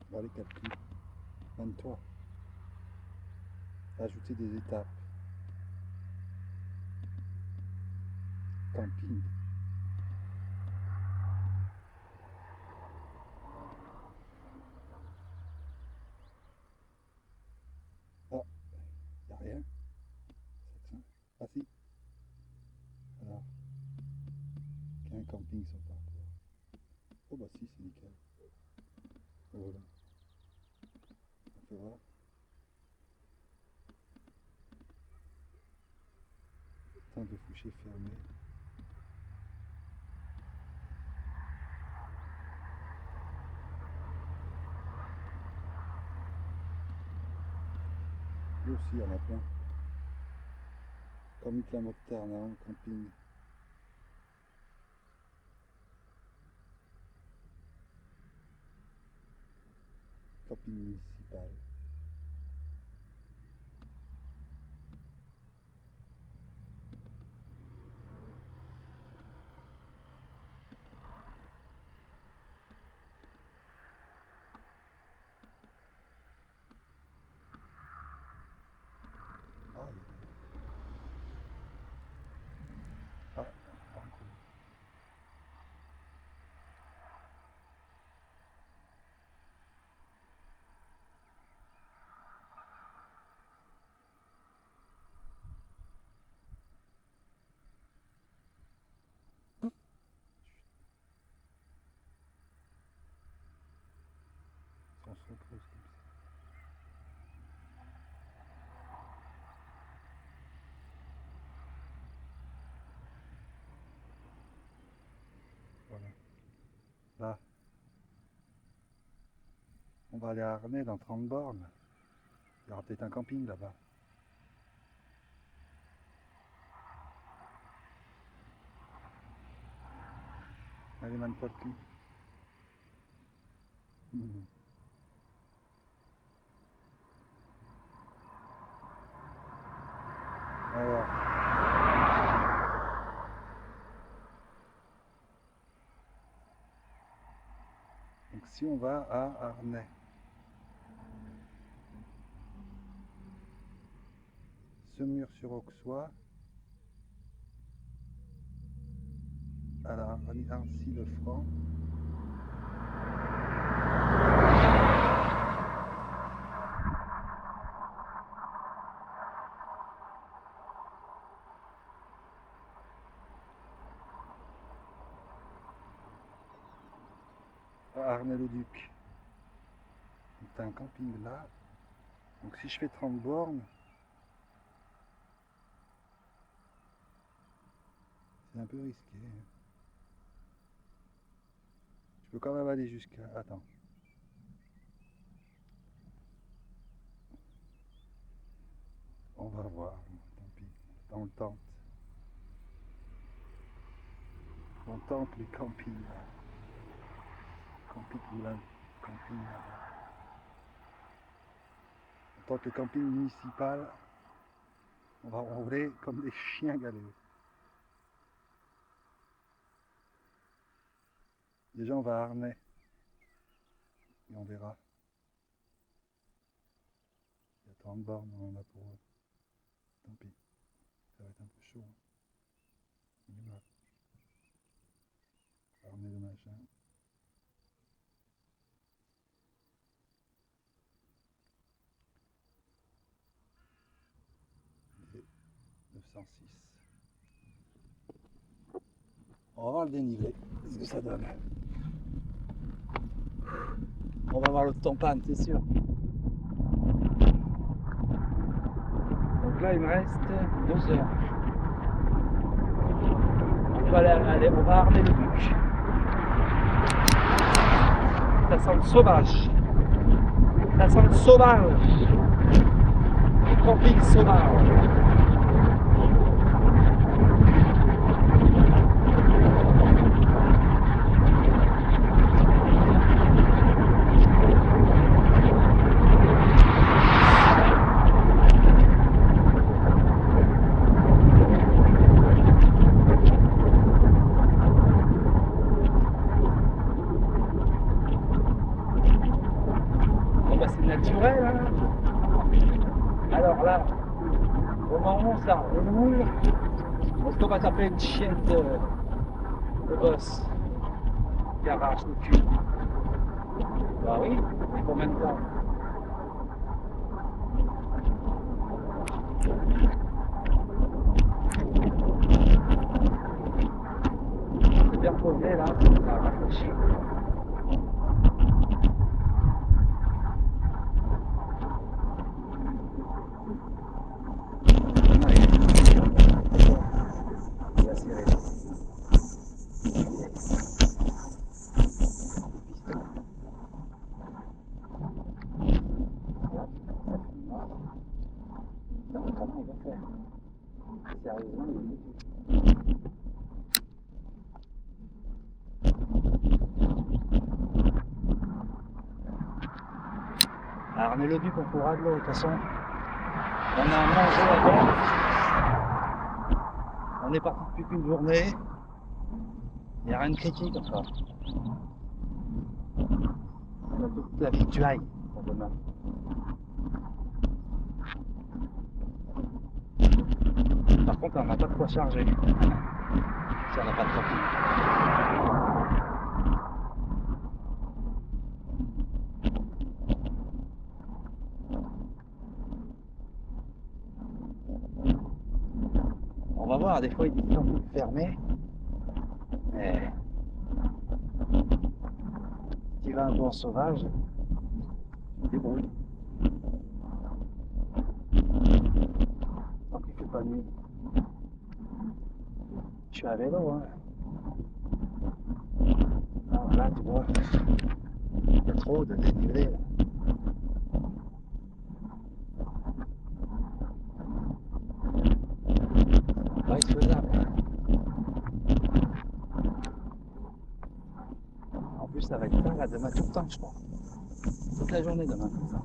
On va les calculs. 23. Ajouter des étapes. Camping. Ah, il n'y a rien. Ça tient. Ah si. Alors, qu'il y a un camping sur le parcours. Oh bah si, c'est nickel. Voilà. On peut voir. Temps de coucher fermé. Lui aussi, il y en a plein. Comme la Monterne, camping. Camping municipal. Ah, ah, encore. On se repose comme ça. Voilà. Là, on va aller à Arnay dans 30 bornes. Il y aura peut-être un camping là-bas. Allez, man, pas le cul. Mhm. Alors, donc si on va à Arnay, Semur-sur-Auxois, à Annecy-le-Franc, à Arnay-le-Duc. Donc t'as un camping là. Donc si je fais 30 bornes, c'est un peu risqué. Je peux quand même aller jusqu'à... Attends. On va voir. Tant pis. On tente. On tente les campings. Camping Moulin. Camping. On tente le camping municipal. On va rouler comme des chiens galeux. Déjà on va à Arnay. Et on verra. Il y a 30 bornes, on en a pour eux. Tant pis. Ça va être un peu chaud. On y va. Arnay le machin. en 6. On va voir le dénivelé, ce que ça donne. On va voir l'autre tempane, c'est sûr. Donc là, il me reste 2 heures. On va armer le buc. Ça sent le sauvage. Ça sent le sauvage. Le camping sauvage. Naturel, hein. Alors là, au moment où ça roule, est-ce qu'on va taper une chienne de boss qui arrache le cul? Bah oui, mais combien de temps? C'est bien posé là, ça va réfléchir. Comment il va faire? Sérieusement, alors, on est le but qu'on pourra de l'eau, de toute façon. On a mangé là-bas. On est parti depuis qu'une journée. Il n'y a rien de critique encore. On a toute la victuaille pour demain. Par contre, on n'a pas de quoi charger. Si on n'a pas de camping. On va voir, des fois il dit qu'ils sont fermés. Mais tu vas un peu en sauvage, tu te débrouilles. Donc il ne fait pas nuit. Je suis à vélo, hein. Alors là, tu vois, il y a trop de dénivelé là. Ouais, c'est faisable. En plus, ça va être tard là demain tout le temps, je crois. Toute la journée demain, comme ça.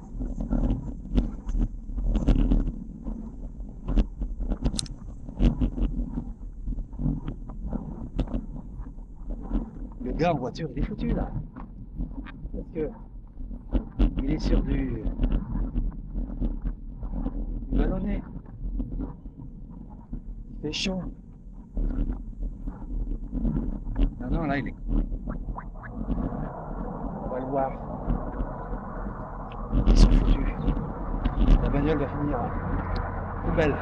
Le gars en voiture, il est foutu là. Parce que il est sur du ballonné. Il fait chaud. Non, non, là il est. On va le voir. Ils sont foutus. La bagnole va finir à poubelle.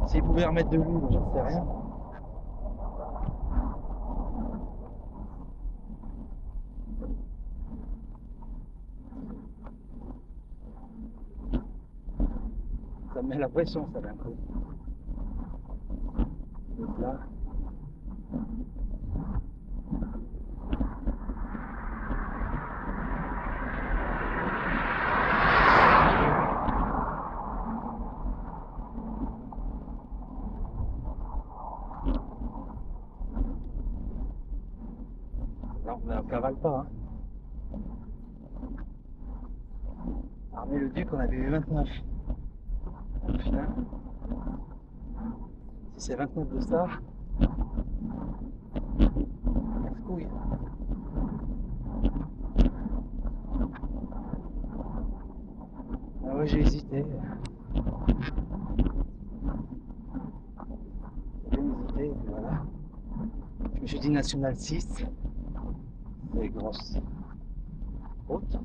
S'ils pouvaient remettre de l'huile, j'en sais rien. Ça me met la pression, ça d'un coup. Donc là. Non, mais on cavale pas. Hein. Armée le Duc, on avait eu 29. Putain. Si c'est 29 de ça, couille. Ah ouais, j'ai hésité. J'ai bien hésité, et puis voilà. Je me suis dit National 6. C'est grosse. haute.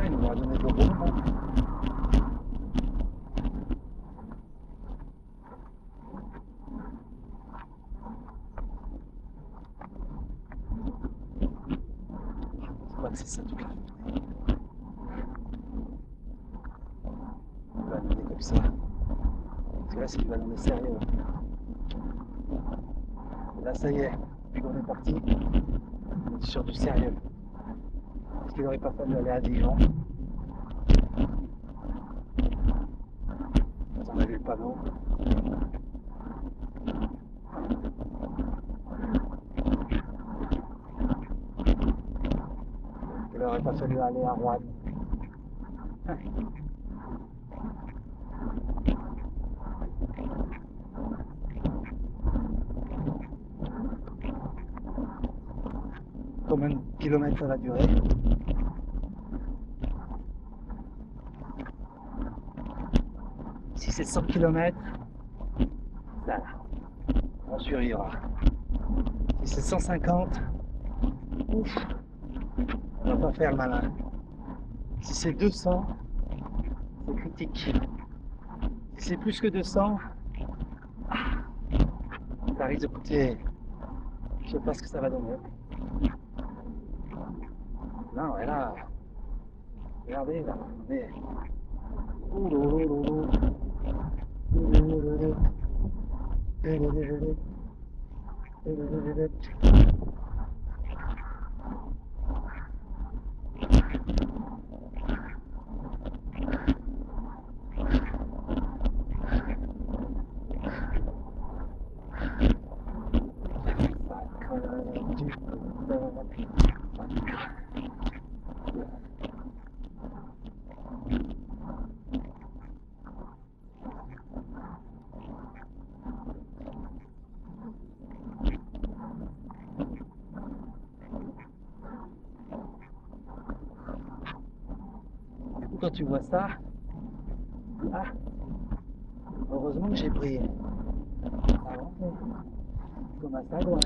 Il nous a donné de l'eau. Je crois que c'est ça toute la journée. Il va donner comme ça. Parce que là, c'est du ballon de sérieux. Et là, ça y est, puis on est parti. On est sur du sérieux. Est-ce qu'il n'aurait pas fallu aller à Dijon? On a vu le panneau. Il n'aurait pas fallu aller à Rouen. Combien de kilomètres ça va durer? Si c'est 100 km, là, on survivra. Si c'est 150, ouf, on va pas faire le malin. Si c'est 200, c'est critique. Si c'est plus que 200, ça risque de coûter, je sais pas ce que ça va donner. Non, et là, regardez, là, on est... Quand tu vois ça, ah, heureusement que j'ai pris avant, comme un sagouin.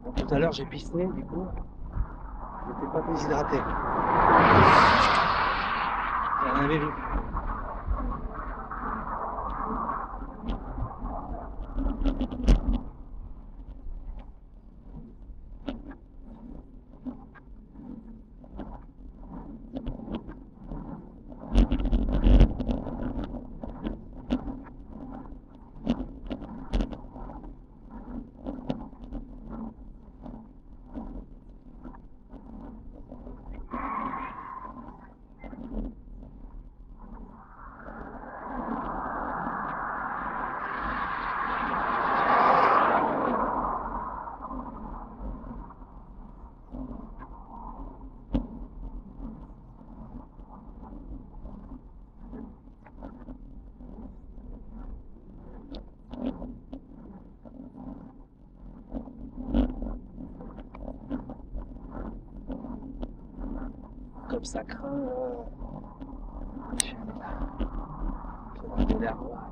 Bon, tout à l'heure j'ai pissé, du coup, j'étais pas déshydraté. J'en avais vu. Comme ça craint, j'ai l'air noir.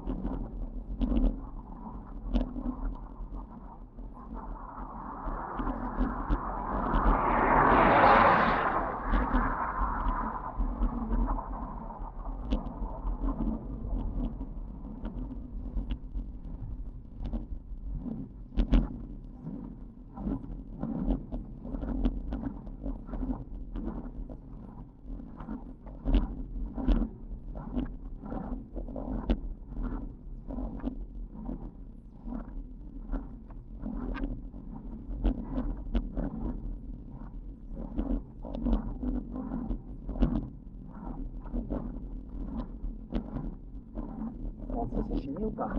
ou pas?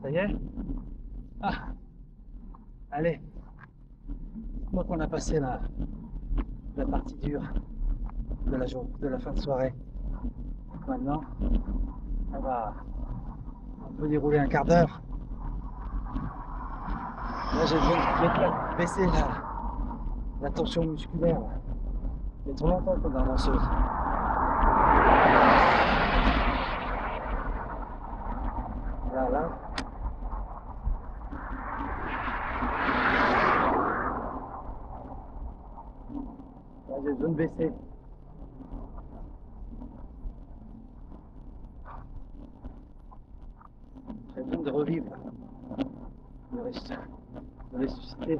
Ça y est? Ah, allez. Moi qu'on a passé la partie dure de la fin de soirée. Maintenant, on peut dérouler un quart d'heure. Là, j'ai besoin de baisser la tension musculaire. Là. Il y a trop longtemps qu'on est en danseuse. Là. Là, j'ai besoin de baisser. J'ai besoin de revivre. De ressusciter.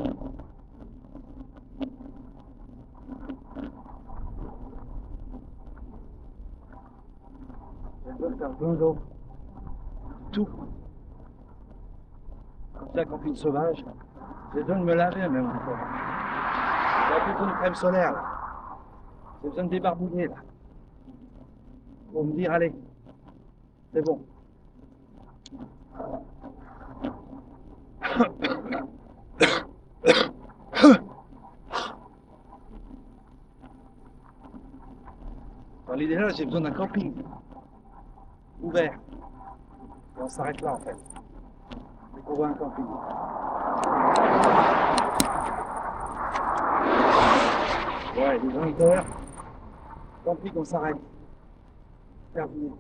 J'ai besoin de faire plein d'eau. Tout. Comme ça, camping sauvage. J'ai besoin de me laver même encore. J'ai besoin de crème solaire là. J'ai besoin de débarbouiller là. Pour me dire, allez, c'est bon. Dans l'idéal, j'ai besoin d'un camping ouvert. Et on s'arrête là en fait. Dès qu'on voit un camping. Ouais, il est 20h. Camping, on s'arrête. Terminé.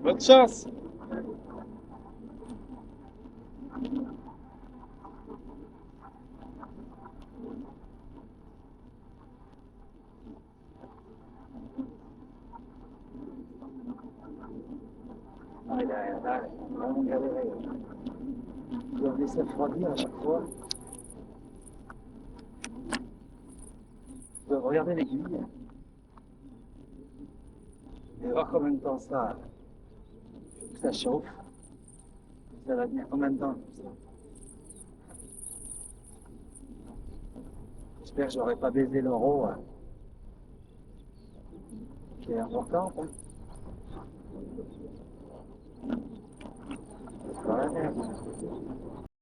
Bonne chance! Ah, il a vraiment galéré. Il doit laisser refroidir à chaque fois. Je dois regarder l'aiguille et voir combien de temps ça chauffe. Ça va tenir combien de temps tout ça. J'espère que je n'aurai pas baisé l'euro, qui est important. Hein.